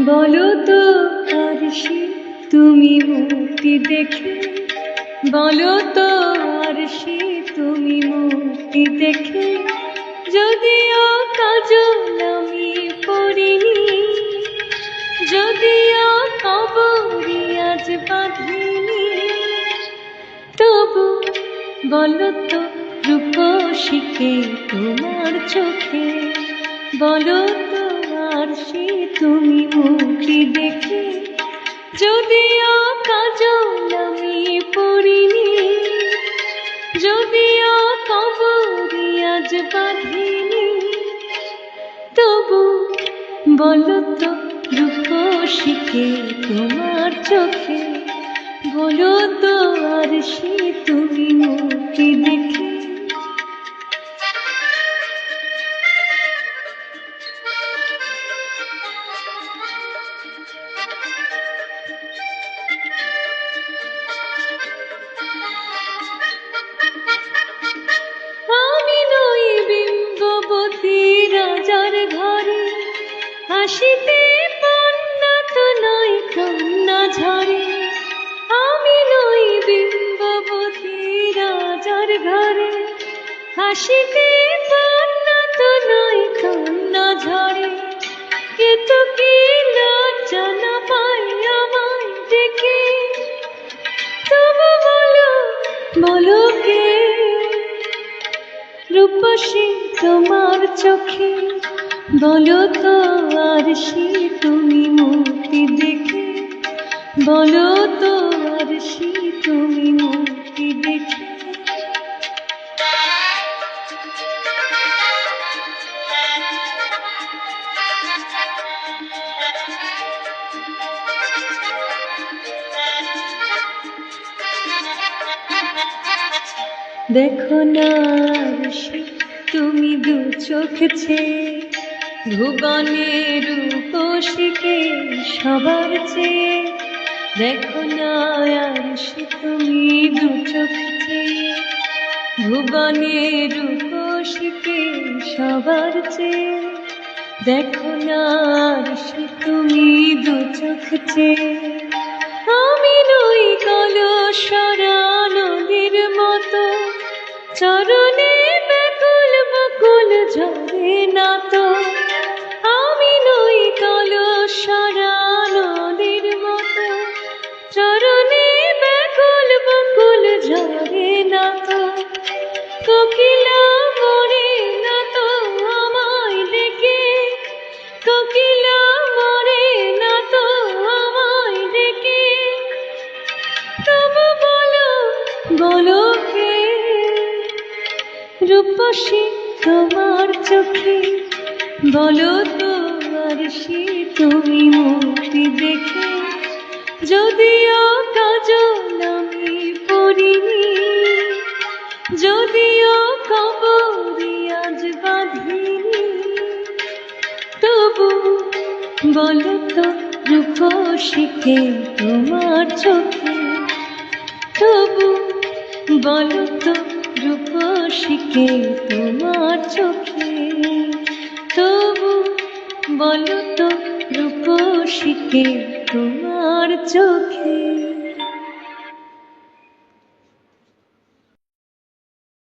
বলো তো আর সে তুমি মুক্তি দেখে, বলো তো আর সে তুমি মুক্তি দেখে, যদিও কাজল আমি পড়িনি, যদিও কবরে আজ বাঁধিনি, তবু বলো তো রূপসীকে তোমার চোখে, বলো তো আর সে তুমি মুক্তি দেখে, যদিও কাজল আমি পড়িনি, যদিও কবরে আজ বাঁধিনি, তবু বলো তো রূপসীকে তোমার চোখে, বলো তো আর সে তুমি মুক্তি দেখে। আমি নই বিম্ববতী রাজার ঘরে, হাসিতে বন্যা তো নয় কন্যা ঝরে, আমি নই বিম্ববতী রাজার ঘরে, হাসিতে বন্যা তো নয় কন্যা ঝরে, কিন্তু কি লজ্জা না পাই আমায় দেখে, তবু বলো বলো কে রূপসী তোমার চোখে, বলো তো আর সে তুমি মুক্তি দেখে, বলো তো আর সে তুমি মুক্তি দেখে। দেখো না আর সে তুমি দু চোখ চেয়ে, ভুবনের রূপসীকে সবার চেয়ে, দেখো না আর সে তুমি দু চোখ চেয়ে, ভুবনের রূপসীকে সবার চেয়ে, দেখো না আর সে তুমি দু চোখ চেয়ে। আমি নই কলসরা নদীর মতো, চরণে ব্যাকুল বকুল ঝরে না তো, আমি নই কলসরা নদীর মতো, চরণে ব্যাকুল বকুল ঝরে না তো, কোকিলা মরে না তো আমায় ডেকে, কোকিলা মরে না তো আমায় ডেকে, তবু বলো বলো কে রূপসী তোমার চোখে, বলো তো আর সে তুমি মুক্তি দেখে, যদিও কাজল আমি পড়িনি, যদিও কবরে আজ বাঁধিনি, তবু বলো তো রূপসীকে তোমার চোখে, তবু বলো তো রূপসীকে তোমার চোখে, তবু বলো তো রূপসীকে তোমার চোখে।